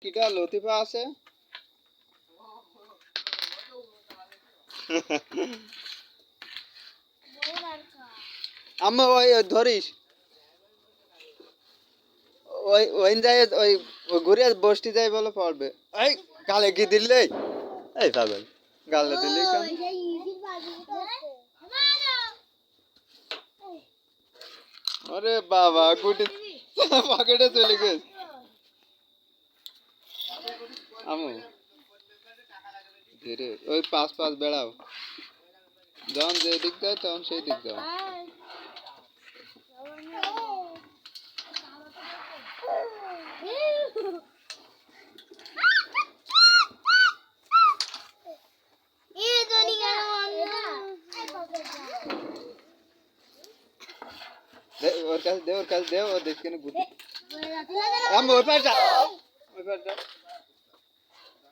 কিটা লতিফা আছে আম্মা ওই ধরিস ওই ওই যায় ওই ঘুরে বসটি যাই বলে পড়বে এই গালে কি দিলে এই পাগল গালে দিলে কেন আরে বাবা গুটি পকেটে চলে গেছে আমু ধীরে ওই পাঁচ পাঁচ বেড়াও যখন যে দিক দাও তখন সেই দিক দাও ওর কাছে দে ও দেখে না গুটি আম ওই পাশটা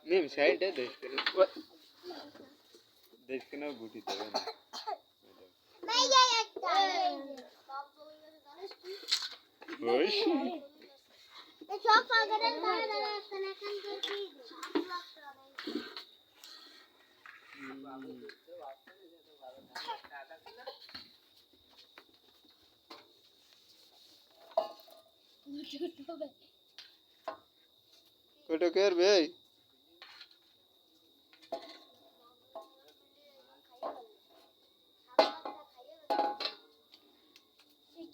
নিম সাইডে দেখে না গুটি দেবে না ওই সব পাগড়ের ধারে ধারে আসছে না কেন কি কোটো করবে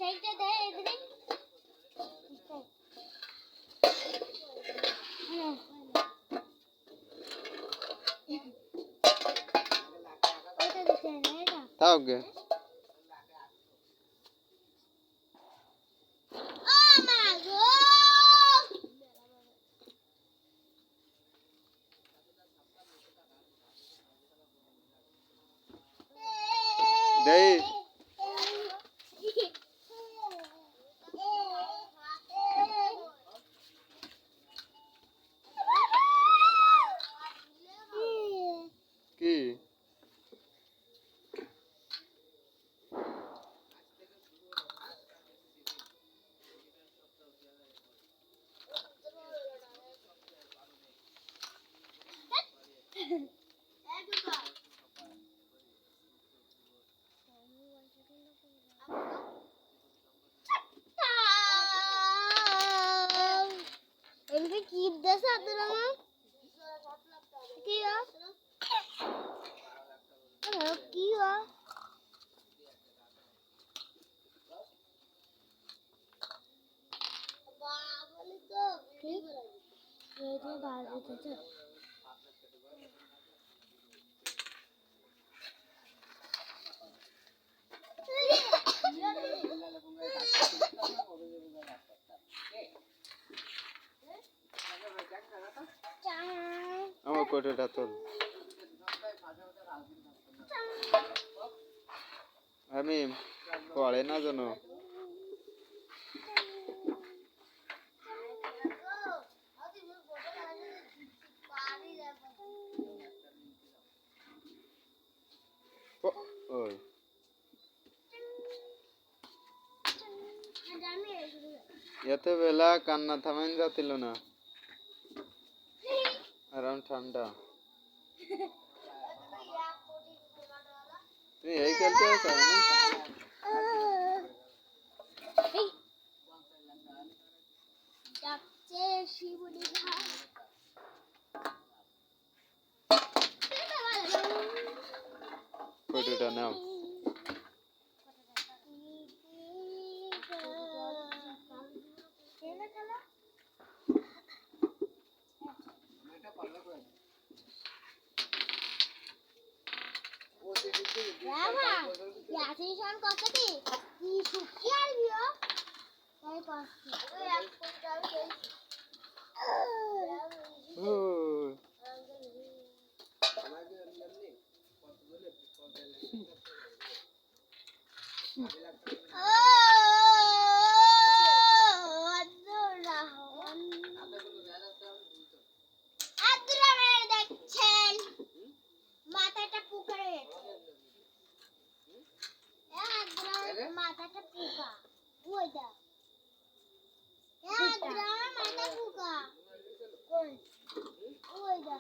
এইটা দে এদিকে তাও গে দেই কি এমনি কি দেশ আছে না কি কি আমার কোটোটা তোল আমি পড়ে না জানো ওই এত বেলা কান্না থামাইন যাচ্ছিল না আরাম ঠান্ডা তুমি এই খেলতে আছো না যাচ্ছে শিবুলি ভাই কোটোটা নাও মাথাটা পুকুরে মাথাটা পোকা ওইটা মাথা পোকা ওই ওই দা